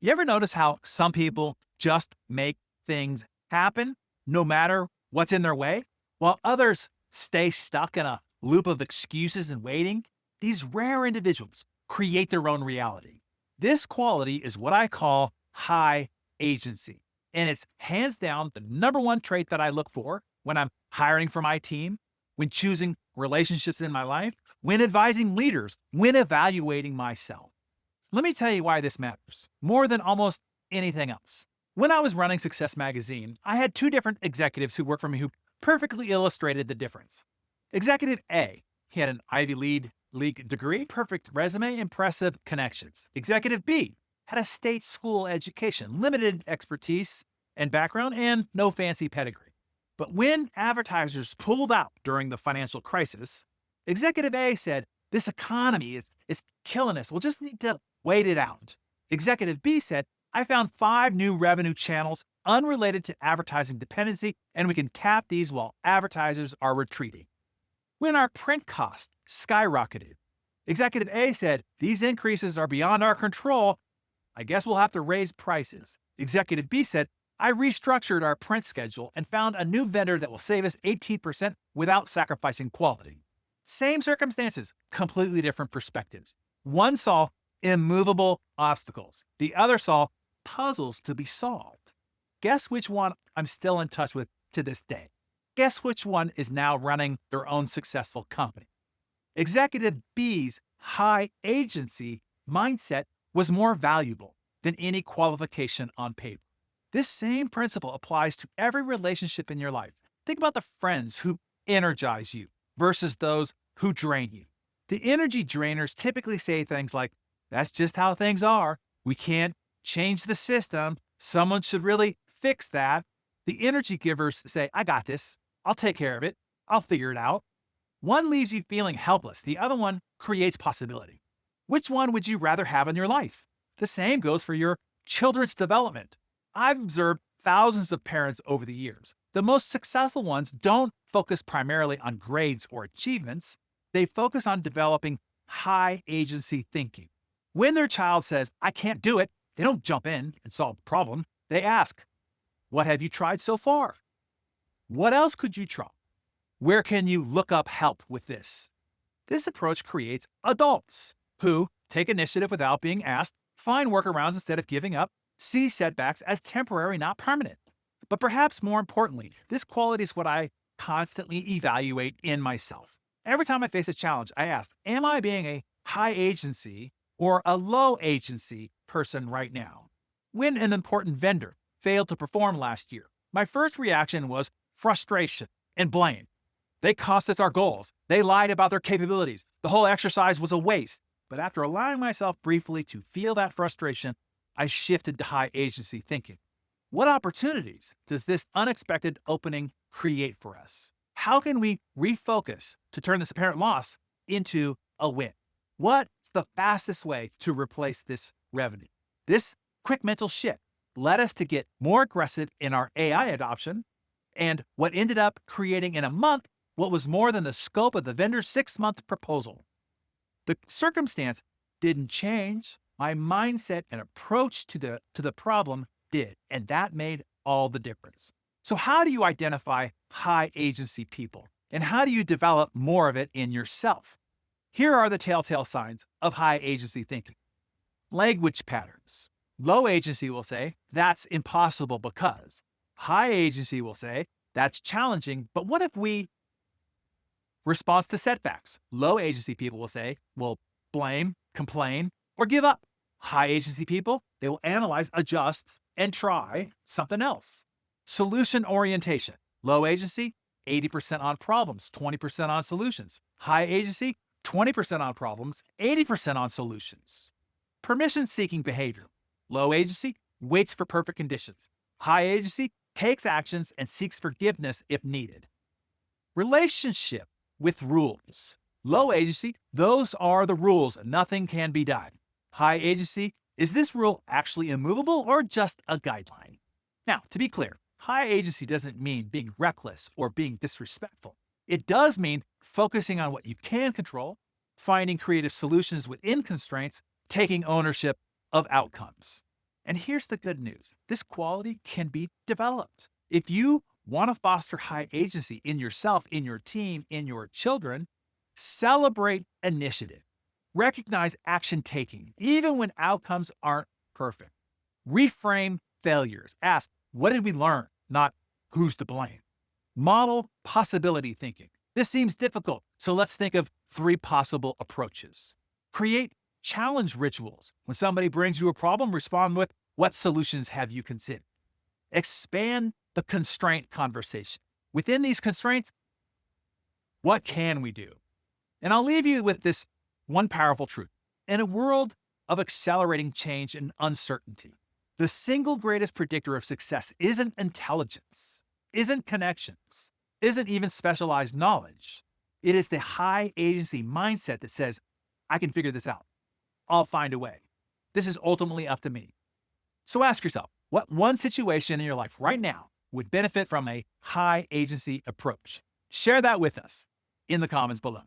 You ever notice how some people just make things happen no matter what's in their way, while others stay stuck in a loop of excuses and waiting? These rare individuals create their own reality. This quality is what I call high agency. And it's hands down the number one trait that I look for when I'm hiring for my team, when choosing relationships in my life, when advising leaders, when evaluating myself. Let me tell you why this matters more than almost anything else. When I was running Success Magazine, I had two different executives who worked for me who perfectly illustrated the difference. Executive A, he had an Ivy League degree, perfect resume, impressive connections. Executive B had a state school education, limited expertise and background, and no fancy pedigree. But when advertisers pulled out during the financial crisis, Executive A said, this economy is killing us. We'll just need to wait it out. Executive B said, I found 5 new revenue channels unrelated to advertising dependency, and we can tap these while advertisers are retreating. When our print costs skyrocketed, Executive A said, these increases are beyond our control. I guess we'll have to raise prices. Executive B said, I restructured our print schedule and found a new vendor that will save us 18% without sacrificing quality. Same circumstances, completely different perspectives. One saw immovable obstacles. The other saw puzzles to be solved. Guess which one I'm still in touch with to this day? Guess which one is now running their own successful company? Executive B's high agency mindset was more valuable than any qualification on paper. This same principle applies to every relationship in your life. Think about the friends who energize you versus those who drain you. The energy drainers typically say things like, that's just how things are. We can't change the system. Someone should really fix that. The energy givers say, I got this. I'll take care of it. I'll figure it out. One leaves you feeling helpless. The other one creates possibility. Which one would you rather have in your life? The same goes for your children's development. I've observed thousands of parents over the years. The most successful ones don't focus primarily on grades or achievements. They focus on developing high agency thinking. When their child says, I can't do it, they don't jump in and solve the problem. They ask, what have you tried so far? What else could you try? Where can you look up help with this? This approach creates adults who take initiative without being asked, find workarounds instead of giving up, see setbacks as temporary, not permanent. But perhaps more importantly, this quality is what I constantly evaluate in myself. Every time I face a challenge, I ask, am I being a high agency or a low agency person right now? When an important vendor failed to perform last year, my first reaction was frustration and blame. They cost us our goals. They lied about their capabilities. The whole exercise was a waste. But after allowing myself briefly to feel that frustration, I shifted to high agency thinking. What opportunities does this unexpected opening create for us? How can we refocus to turn this apparent loss into a win? What's the fastest way to replace this revenue? This quick mental shift led us to get more aggressive in our AI adoption, and what ended up creating in a month what was more than the scope of the vendor's 6-month proposal. The circumstance didn't change. My mindset and approach to the problem did, and that made all the difference. So how do you identify high agency people? And how do you develop more of it in yourself? Here are the telltale signs of high agency thinking. Language patterns. Low agency will say, that's impossible because. High agency will say, that's challenging, but what if we? Response to setbacks. Low agency people will say, well, blame, complain, or give up. High agency people, they will analyze, adjust, and try something else. Solution orientation. Low agency, 80% on problems, 20% on solutions. High agency, 20% on problems, 80% on solutions. Permission-seeking behavior. Low agency waits for perfect conditions. High agency takes actions and seeks forgiveness if needed. Relationship with rules. Low agency, those are the rules. Nothing can be done. High agency, is this rule actually immovable or just a guideline? Now, to be clear, high agency doesn't mean being reckless or being disrespectful. It does mean focusing on what you can control, finding creative solutions within constraints, taking ownership of outcomes. And here's the good news. This quality can be developed. If you want to foster high agency in yourself, in your team, in your children, celebrate initiative. Recognize action taking, even when outcomes aren't perfect. Reframe failures. Ask, what did we learn? Not who's to blame. Model possibility thinking. This seems difficult, so let's think of 3 possible approaches. Create challenge rituals. When somebody brings you a problem, respond with, what solutions have you considered? Expand the constraint conversation. Within these constraints, what can we do? And I'll leave you with this one powerful truth. In a world of accelerating change and uncertainty, the single greatest predictor of success isn't intelligence, isn't connections, isn't even specialized knowledge. It is the high agency mindset that says, I can figure this out. I'll find a way. This is ultimately up to me. So ask yourself, what one situation in your life right now would benefit from a high agency approach? Share that with us in the comments below.